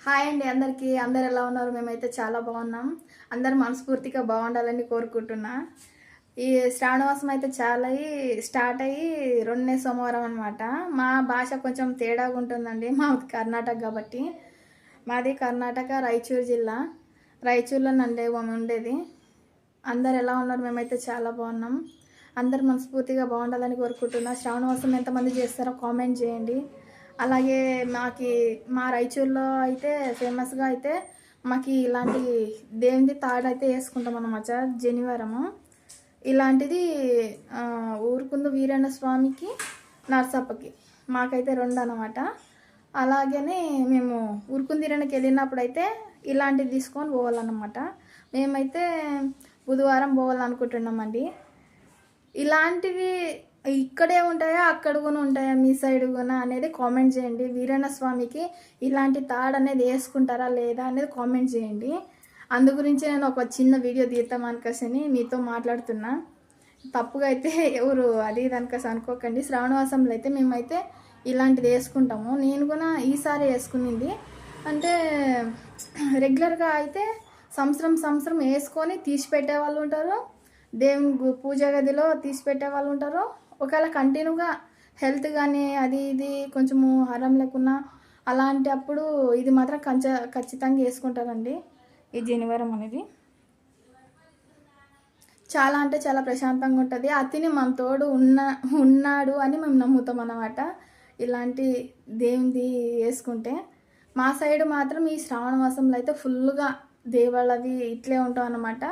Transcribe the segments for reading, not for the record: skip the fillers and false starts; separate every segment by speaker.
Speaker 1: Hi అండి అందరికీ. అందరు ఎలా ఉన్నారు? మేమైతే చాలా బాగున్నాం. అందరు మనస్ఫూర్తిగా బాగుండాలని కోరుకుంటున్నా. ఈ శ్రావణమాసం అయితే స్టార్ట్ అయ్యి రెండనే సోమవారం అనమాట. మా భాష కొంచెం తేడాగా ఉంటుందండి. మాది కర్ణాటక కాబట్టి. మాది కర్ణాటక రాయచూరు జిల్లా. రాయచూరులో ఉండేది. అందరు ఎలా ఉన్నారు? మేమైతే చాలా బాగున్నాం. అందరు మనస్ఫూర్తిగా బాగుండాలని కోరుకుంటున్నా. శ్రావణమాసం ఎంతమంది చేస్తారో కామెంట్ చేయండి. అలాగే మా రాయచూరులో అయితే ఫేమస్గా అయితే మాకు ఇలాంటి దేవుని తాడైతే వేసుకుంటాం అన్నమాట. జనివారము ఇలాంటిది ఊరుకుందు వీరన్న స్వామికి, నర్సప్పకి మాకైతే రెండు అన్నమాట. అలాగనే మేము ఊరుకుందిరణకి వెళ్ళినప్పుడు అయితే ఇలాంటివి తీసుకొని పోవాలన్నమాట. మేమైతే బుధవారం పోవాలనుకుంటున్నామండి. ఇలాంటివి ఇక్కడే ఉంటాయా అక్కడ కూడా ఉంటాయా మీ సైడ్ కూడా అనేది కామెంట్ చేయండి. వీరన్న స్వామికి ఇలాంటి తాడు అనేది వేసుకుంటారా లేదా అనేది కామెంట్ చేయండి. అందు గురించి నేను ఒక చిన్న వీడియో తీద్దామనుకోసని మీతో మాట్లాడుతున్నా. తప్పుగా అయితే ఎవరు అది దానికోసం అనుకోకండి. శ్రావణవాసంలో అయితే మేమైతే ఇలాంటిది వేసుకుంటాము. నేను కూడా ఈసారి వేసుకునింది అంటే రెగ్యులర్గా అయితే సంవత్సరం వేసుకొని తీసి పెట్టే వాళ్ళు ఉంటారు. దేవుని పూజ గదిలో తీసి పెట్టే వాళ్ళు ఉంటారు. ఒకవేళ కంటిన్యూగా హెల్త్ కానీ అది ఇది కొంచెము హరం లేకున్నా అలాంటి అప్పుడు ఇది మాత్రం ఖచ్చితంగా వేసుకుంటారండి. ఈ జనివారం అనేది చాలా అంటే చాలా ప్రశాంతంగా ఉంటుంది. అతిని మన తోడు ఉన్నాడు అని మేము నమ్ముతాం అన్నమాట. ఇలాంటి దేవునిది వేసుకుంటే మా సైడ్ మాత్రం ఈ శ్రావణ మాసంలో అయితే ఫుల్గా దేవాళ్ళవి ఇట్లే ఉంటాం అన్నమాట.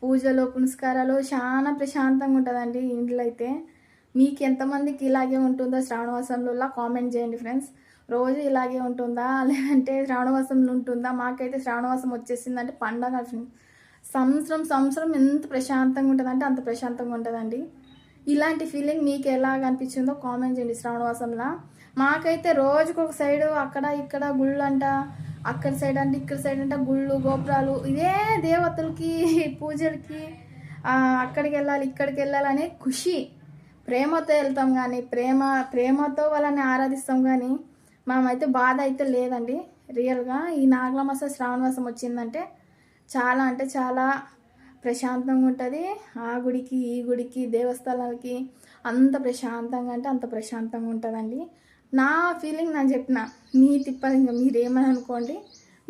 Speaker 1: పూజలు పునస్కారాలు చాలా ప్రశాంతంగా ఉంటుందండి ఇంట్లో అయితే. మీకు ఎంతమందికి ఇలాగే ఉంటుందో శ్రావణవాసంలో కామెంట్ చేయండి ఫ్రెండ్స్. రోజు ఇలాగే ఉంటుందా లేదంటే శ్రావణవాసంలో ఉంటుందా? మాకైతే శ్రావణవాసం వచ్చేసిందంటే పండగ. సంవత్సరం ఎంత ప్రశాంతంగా ఉంటుందంటే అంత ప్రశాంతంగా ఉంటుందండి. ఇలాంటి ఫీలింగ్ మీకు ఎలాగ అనిపించిందో కామెంట్ చేయండి. శ్రావణవాసంలో మాకైతే రోజుకొక సైడు అక్కడ ఇక్కడ గుళ్ళు అంట, అక్కడ సైడ్ అంటే ఇక్కడ సైడ్ అంటే గుళ్ళు గోపురాలు, ఇదే దేవతలకి పూజలకి అక్కడికి వెళ్ళాలి ఇక్కడికి వెళ్ళాలనే ఖుషి, ప్రేమతో వెళ్తాం. కానీ ప్రేమతో వాళ్ళని ఆరాధిస్తాం. కానీ మేమైతే బాధ అయితే లేదండి. రియల్గా ఈ నాగలమాస శ్రావణవాసం వచ్చిందంటే చాలా అంటే చాలా ప్రశాంతంగా ఉంటుంది. ఆ గుడికి ఈ గుడికి దేవస్థానాలకి అంత ప్రశాంతంగా అంటే అంత ప్రశాంతంగా ఉంటుందండి. నా ఫీలింగ్ నేను చెప్పిన, మీ తిప్పలు ఇంకా మీరేమని అనుకోండి.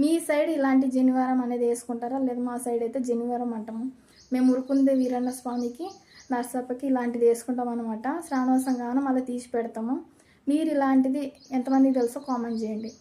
Speaker 1: మీ సైడ్ ఇలాంటి జనివారం అనేది వేసుకుంటారా? లేదు మా సైడ్ అయితే జనివారం అంటాము. మేము ఉరుకుందే వీరన్న స్వామికి, నర్సప్పకి ఇలాంటిది వేసుకుంటాం అనమాట. శ్రావణవాసం గానం అలా తీసి పెడతాము. మీరు ఇలాంటిది ఎంతమందికి తెలుసో కామెంట్ చేయండి.